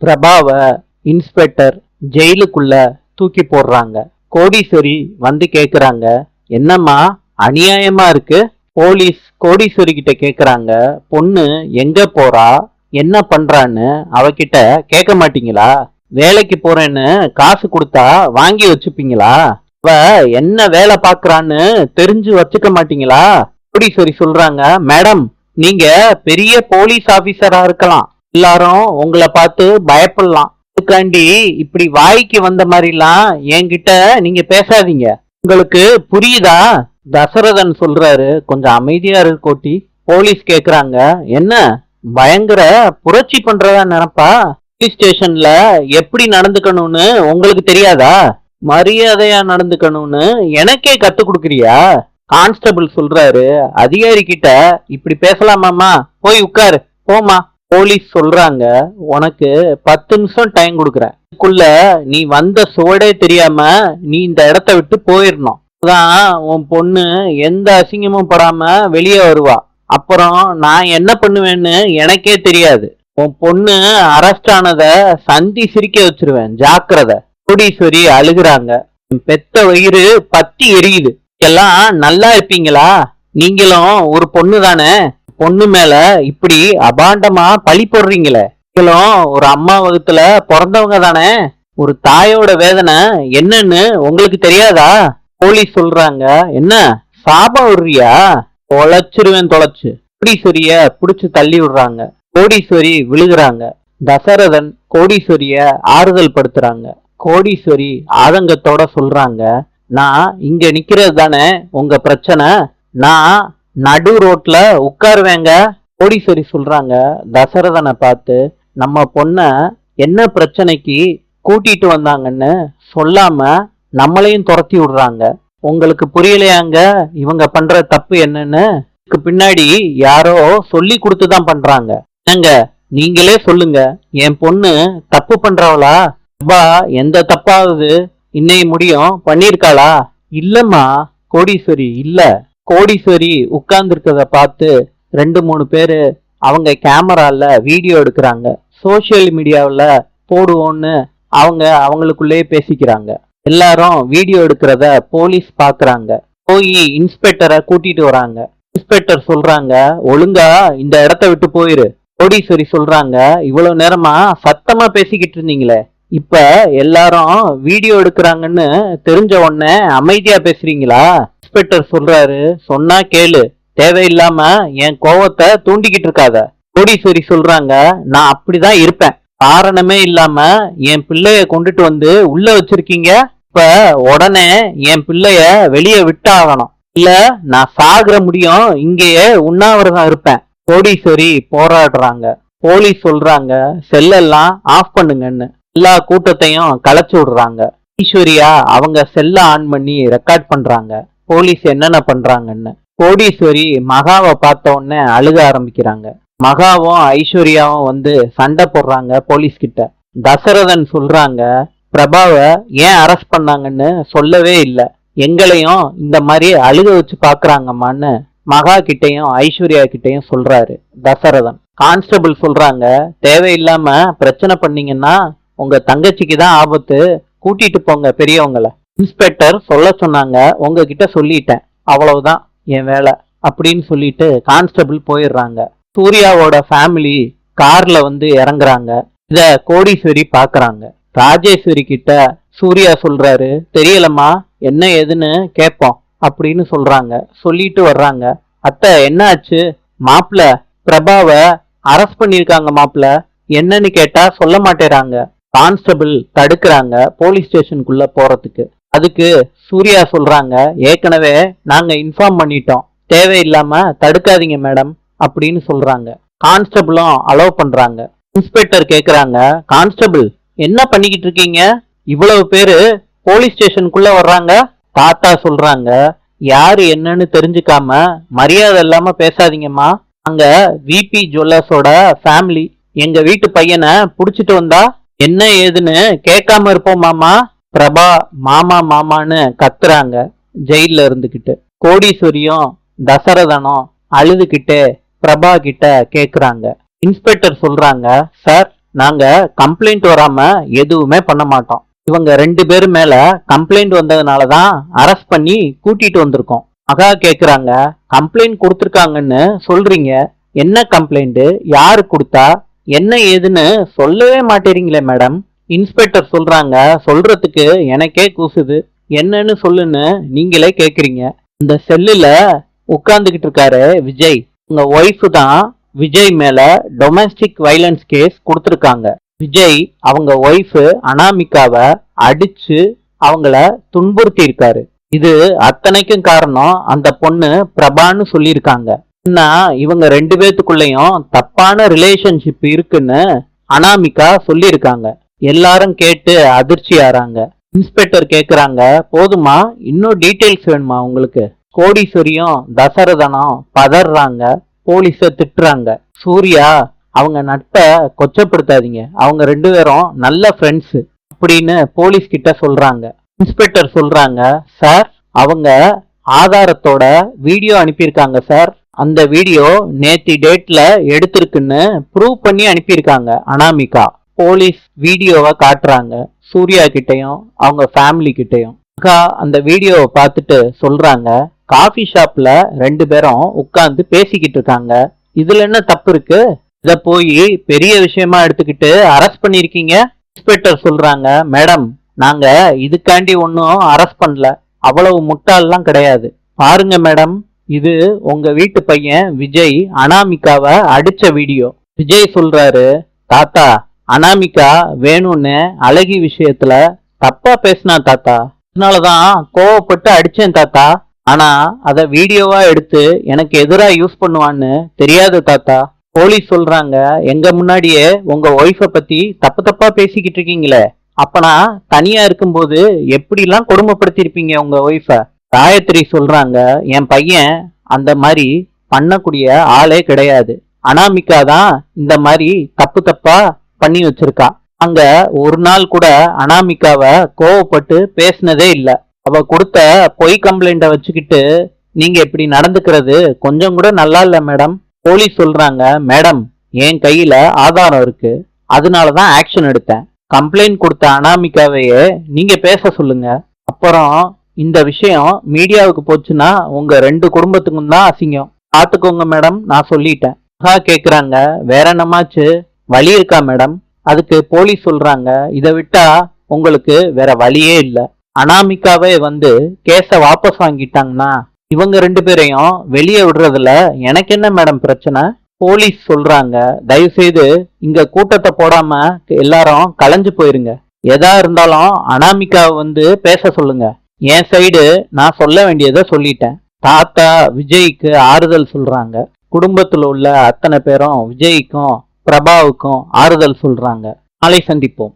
பிரபாவ inspector ஜெயிலுக்குள்ள தூக்கி போடுறாங்க. கோடீஸ்வரி வந்து கேக்குறாங்க, என்னம்மா அநியாயமா இருக்கு? போலீஸ் கோடீஸ்வரி கிட்ட கேக்குறாங்க, பொண்ணு எங்க போறா, என்ன பண்றான்னு அவகிட்ட கேட்க மாட்டீங்களா? வேலைக்கு போறேன்னு காசு கொடுத்தா வாங்கி வச்சுப்பீங்களா? அவ என்ன வேலை பாக்குறான்னு தெரிஞ்சு வச்சுக்க மாட்டீங்களா? கோடீஸ்வரி சொல்றாங்க, மேடம், நீங்க பெரிய போலீஸ் ஆபீசரா இருக்கலாம், எல்லாரும் உங்களை பார்த்து பயப்படலாம், அதுக்காண்டி இப்படி வாய்க்கு வந்த மாதிரிலாம் என்கிட்ட நீங்க பேசாதீங்க. உங்களுக்கு புரியுதா? தசரதன் சொல்றாரு, கொஞ்சம் அமைதியா இருக்கு கோட்டி. போலீஸ் கேக்குறாங்க, என்ன பயங்கர புரட்சி பண்றதா நினைப்பா? போலீஸ் ஸ்டேஷன்ல எப்படி நடந்துக்கணும்னு உங்களுக்கு தெரியாதா? மரியாதையா நடந்துக்கணும்னு எனக்கே கத்து கொடுக்குறியா? கான்ஸ்டபிள் சொல்றாரு, அதிகாரி கிட்ட இப்படி பேசலாமாமா? போய் உட்காரு, போமா. போலீஸ் சொல்றாங்க, உனக்கு 10 நிமிஷம் டைம் கொடுக்குறேன், இதுக்குள்ள நீ வந்த சுவடே தெரியாம நீ இந்த இடத்த விட்டு போயிடணும். அதான் உன் பொண்ணு எந்த அசிங்கமும் படாம வெளியே வருவா. அப்புறம் நான் என்ன பண்ணுவேன்னு எனக்கே தெரியாது. உன் பொண்ணு அரெஸ்ட் ஆனத சந்தி சிரிக்க வச்சிருவேன், ஜாக்கிரதை. கோடீஸ்வரி அழுகுறாங்க, பெத்த வயிறு பத்தி எரியுது. எல்லாம் நல்லா இருப்பீங்களா? நீங்களும் ஒரு பொண்ணு தானே, பொண்ணு மேல இப்படி அபாண்டமா பழி போடுறீங்களே, நீங்களும் ஒரு அம்மா வகுத்துல பிறந்தவங்க தானே, ஒரு தாயோட வேதனை என்னன்னு உங்களுக்கு தெரியாதா? போலீஸ் சொல்றாங்க, என்ன சாபம் விடுறியா? தொலைச்சிருவேன் தொலைச்சு. கோடீஸ்வரிய புடிச்சு தள்ளி விடுறாங்க. கோடீஸ்வரி விழுகுறாங்க. தசரதன் கோடீஸ்வரிய ஆறுதல் படுத்துறாங்க. கோடீஸ்வரி ஆதங்கத்தோட சொல்றாங்க, நான் இங்க நிக்கிறது தானே உங்க பிரச்சனை, நான் நடு ரோட்ல உட்காருவேங்க. கோடீஸ்வரி சொல்றாங்க தசரதனை பார்த்து, நம்ம பொண்ண என்ன பிரச்சனைக்கு கூட்டிட்டு வந்தாங்கன்னு சொல்லாம நம்மளையும் துரத்தி விடுறாங்க. உங்களுக்கு புரியலையாங்க இவங்க பண்ற தப்பு என்னன்னு? இதுக்கு பின்னாடி யாரோ சொல்லி கொடுத்துதான் பண்றாங்க. என்னங்க, நீங்களே சொல்லுங்க, என் பொண்ணு தப்பு பண்றவளா? எந்த தப்பாவது இன்னைய முடியும் பண்ணிருக்காளா? இல்லம்மா கோடீஸ்வரி இல்ல. கோடீஸ்வரி உட்கார்ந்து இருக்கத பார்த்து 2-3 பேரு அவங்க கேமரால வீடியோ எடுக்கிறாங்க. சோசியல் மீடியாவில் போடுவோன்னு அவங்களுக்குள்ளேயே பேசிக்கிறாங்க. எல்லாரும் வீடியோ எடுக்கிறத போலீஸ் பாக்குறாங்க. போய் இன்ஸ்பெக்டரை கூட்டிட்டு வராங்க. இன்ஸ்பெக்டர் சொல்றாங்க, ஒழுங்கா இந்த இடத்த விட்டு போயிரு. கோடீஸ்வரி சொல்றாங்க, இவ்வளவு நேரமா சத்தமா பேசிக்கிட்டு இருந்தீங்களே, இப்ப எல்லாரும் வீடியோ எடுக்கிறாங்கன்னு தெரிஞ்ச உடனே அமைதியா பேசுறீங்களா? இன்ஸ்பெக்டர் சொல்றாரு, சொன்னா கேளு, தேவையில்லாம என் கோவத்தை தூண்டிக்கிட்டு இருக்காத. கோடீஸ்வரி சொல்றாங்க, நான் அப்படிதான் இருப்பேன், காரணமே இல்லாம என் பிள்ளைய கொண்டுட்டு வந்து உள்ள வச்சிருக்கீங்க, இப்ப உடனே என் பிள்ளைய வெளியே விட்டாகணும், இல்ல நான் சாகுற முடியும் இங்கேயே உண்ணாவிரதம் இருப்பேன். கோடீஸ்வரி போராடுறாங்க. போலீஸ் சொல்றாங்க, செல்லெல்லாம் ஆஃப் பண்ணுங்கன்னு. எல்லா கூட்டத்தையும் கலைச்சு விடுறாங்க. ஈஸ்வரியா அவங்க செல்ல ஆன் பண்ணி ரெக்கார்ட் பண்றாங்க, போலீஸ் என்னென்ன பண்றாங்கன்னு. கோடீஸ்வரி மகாவை பார்த்த உடனே அழுக ஆரம்பிக்கிறாங்க. மகாவும் ஐஸ்வர்யாவும் வந்து சண்டை போடுறாங்க போலீஸ் கிட்ட. தசரதன் சொல்றாங்க, பிரபாவை ஏன் அரெஸ்ட் பண்ணாங்கன்னு சொல்லவே இல்லை, எங்களையும் இந்த மாதிரி அழுக வச்சு பாக்குறாங்கம்மான்னு மகா கிட்டையும் ஐஸ்வர்யா கிட்டையும் சொல்றாரு தசரதன். கான்ஸ்டபிள் சொல்றாங்க, தேவையில்லாம பிரச்சனை பண்ணீங்கன்னா உங்க தங்கச்சிக்கு தான் ஆபத்து, கூட்டிட்டு போங்க பெரியவங்கள. இன்ஸ்பெக்டர் சொல்ல சொன்னாங்க, உங்ககிட்ட சொல்லிட்டேன், அவ்வளவுதான் என் வேலை அப்படின்னு சொல்லிட்டு கான்ஸ்டபிள் போயிடுறாங்க. சூர்யாவோட ஃபேமிலி கார்ல வந்து இறங்குறாங்க. இத கோடீஸ்வரி பாக்குறாங்க. ராஜேஸ்வரி கிட்ட சூர்யா சொல்றாரு, தெரியலம்மா என்ன ஏதுன்னு கேட்போம் அப்படின்னு சொல்றாங்க. சொல்லிட்டு வர்றாங்க. அத்தை என்ன ஆச்சு? மாப்பிள்ள பிரபாவை அரெஸ்ட் பண்ணிருக்காங்க மாப்பிள்ள, என்னன்னு கேட்டா சொல்ல மாட்டேறாங்க. கான்ஸ்டபிள் தடுக்கிறாங்க போலீஸ் ஸ்டேஷனுக்குள்ள போறதுக்கு. அதுக்கு சூர்யா சொல்றாங்க, ஏற்கனவே நாங்க இன்ஃபார்ம் பண்ணிட்டோம், தேவையில்லாம தடுக்காதீங்க மேடம் அப்படின்னு சொல்றாங்க. கான்ஸ்டபிளும் அலோவ் பண்றாங்க. இன்ஸ்பெக்டர் கேக்குறாங்க, கான்ஸ்டபிள் என்ன பண்ணிக்கிட்டு இருக்கீங்க, இவ்வளவு பேரு போலீஸ் ஸ்டேஷனுக்குள்ள வர்றாங்க? தாத்தா சொல்றாங்க, யாரு என்னன்னு தெரிஞ்சுக்காம மரியாதை இல்லாம பேசாதீங்கம்மா, அங்க விபி ஜுவல்லர்ஸோட ஃபேமிலி, எங்க வீட்டு பையனை புடிச்சிட்டு வந்தா என்ன ஏதுன்னு கேட்காம இருப்போமாமா? பிரபா மாமா மாமான்னு கத்துறாங்க ஜெயில இருந்துகிட்டு. கோடீஸ்வரியும் தசரதனும் அழுதுகிட்டு பிரபா கிட்ட கேக்குறாங்க. இன்ஸ்பெக்டர் சொல்றாங்க, சார் நாங்க கம்ப்ளைண்ட் வராம எதுவுமே பண்ண மாட்டோம். இவங்க 2 பேரு மேல கம்ப்ளைண்ட் வந்ததுனாலதான் அரெஸ்ட் பண்ணி கூட்டிட்டு வந்திருக்கோம். மகா கேக்குறாங்க, கம்ப்ளைண்ட் கொடுத்திருக்காங்கன்னு சொல்றீங்க, என்ன கம்ப்ளைண்ட், யாரு கொடுத்தா, என்ன ஏதுன்னு சொல்லவே மாட்டேறீங்களே மேடம். இன்ஸ்பெக்டர் சொல்றாங்க, சொல்றதுக்கு எனக்கே கூசுது, என்னன்னு சொல்லுன்னு நீங்களே கேக்குறீங்க. இந்த செல்லுல உட்கார்ந்துகிட்டு இருக்காரு விஜய், உங்க ஒய்ஃப் தான் விஜய் மேல டொமஸ்டிக் வயலன்ஸ் கேஸ் கொடுத்திருக்காங்க. விஜய் அவங்க ஒய்ஃப் அனாமிகாவை அடிச்சு அவங்கள துன்புறுத்தி இருக்காரு. இது அத்தனைக்கும் காரணம் அந்த பொண்ணு பிரபான்னு சொல்லியிருக்காங்க. இவங்க 2 பேத்துக்குள்ளயும் தப்பான ரிலேஷன்ஷிப் இருக்குன்னு அனாமிகா சொல்லியிருக்காங்க. எல்லாரும் கேட்டு அதிர்ச்சி ஆறாங்க. இன்ஸ்பெக்டர் கேக்குறாங்க, போதுமா, இன்னும் டீடைல்ஸ் வேணுமா உங்களுக்கு? கோடீஸ்வரியும் தசரதனும் பதறாங்க, போலீஸ திட்டுறாங்க. சூர்யா, அவங்க நட்பை கொச்சப்படுத்தாதீங்க, அவங்க 2 பேரும் நல்ல ஃப்ரெண்ட்ஸ் அப்படின்னு போலீஸ் கிட்ட சொல்றாங்க. இன்ஸ்பெக்டர் சொல்றாங்க, சார் அவங்க ஆதாரத்தோட வீடியோ அனுப்பியிருக்காங்க சார். அந்த வீடியோ நேத்தி டேட்ல எடுத்திருக்குன்னு ப்ரூவ் பண்ணி அனுப்பியிருக்காங்க அனாமிகா. போலீஸ் வீடியோவை காட்டுறாங்க சூர்யா கிட்டையும் அவங்க ஃபேமிலி கிட்டையும். அந்த வீடியோவை பார்த்துட்டு சொல்றாங்க, காஃபி ஷாப்ல 2 பேரும் உட்கார்ந்து பேசிக்கிட்டு இருக்காங்க, இதுல என்ன தப்பு இருக்கு, இத போய் பெரிய விஷயமா எடுத்துக்கிட்டு அரெஸ்ட் பண்ணிருக்கீங்க. இன்ஸ்பெக்டர் சொல்றாங்க, மேடம் நாங்க இதுக்காண்டி ஒன்னும் அரெஸ்ட் பண்ணல, அவ்வளவு முட்டாள்லாம் கிடையாது. பாருங்க மேடம், இது உங்க வீட்டு பையன் விஜய் அனாமிகாவை அடிச்ச வீடியோ. விஜய் சொல்றாரு, தாத்தா அனாமிகா வேணும்னு அழகி விஷயத்துல தப்பா பேசினா தாத்தா, அதனாலதான் கோவப்பட்டு அடிச்சேன் தாத்தா. ஆனா அத வீடியோவா எடுத்து எனக்கு எதிரா யூஸ் பண்ணுவான்னு தெரியாது தாத்தா. போலீஸ் சொல்றாங்க, எங்க முன்னாடியே உங்க ஒய்ஃப பத்தி தப்பு தப்பா பேசிக்கிட்டு இருக்கீங்களே, அப்பனா தனியா இருக்கும்போது எப்படிலாம் கொடுமைப்படுத்திருப்பீங்க உங்க ஒய்ஃப. காயத்ரி சொல்றாங்க, என் பையன் அந்த மாதிரி பண்ணக்கூடிய ஆளே கிடையாது, அனாமிகா தான் இந்த மாதிரி தப்பு தப்பா பண்ணி வச்சிருக்கா. அங்க ஒரு நாள் கூட அனாமிகாவை கோவப்பட்டு பேசினதே இல்ல. அவ கொடுத்த பொய் கம்ப்ளைண்ட வச்சுக்கிட்டு நீங்க இப்படி நடந்துக்கிறது கொஞ்சம் கூட நல்லா இல்ல மேடம். போலீஸ் சொல்றாங்க, மேடம் என் கையில ஆதாரம் இருக்கு, அதனாலதான் ஆக்ஷன் எடுத்தேன். கம்ப்ளைண்ட் கொடுத்த அனாமிகாவையே நீங்க பேச சொல்லுங்க. அப்புறம் இந்த விஷயம் மீடியாவுக்கு போச்சுன்னா உங்க 2 குடும்பத்துக்கும் தான் அசிங்கம். பாத்துக்கோங்க மேடம், நான் சொல்லிட்டேன். கேக்குறாங்க, வேற என்னமாச்சு, வழி இருக்கா மேடம்? அதுக்கு போலீஸ் சொல்றாங்க, இதை விட்டா உங்களுக்கு வேற வழியே இல்ல. அனாமிகாவே வந்து கேஸ வாபஸ் வாங்கிட்டாங்கன்னா இவங்க 2 பேரையும் வெளியே விடுறதுல எனக்கு என்ன மேடம் பிரச்சனை? போலீஸ் சொல்றாங்க, தயவு செய்து இங்க கூட்டத்தை போடாம எல்லாரும் கலைஞ்சு போயிருங்க. எதா இருந்தாலும் அனாமிகாவை வந்து பேச சொல்லுங்க. என் சைடு நான் சொல்ல வேண்டியதை சொல்லிட்டேன். தாத்தா விஜய்க்கு ஆறுதல் சொல்றாங்க. குடும்பத்துல உள்ள அத்தனை பேரும் விஜய்க்கும் பிரபாவுக்கும் ஆறுதல் சொல்றாங்க. நாளை சந்திப்போம்.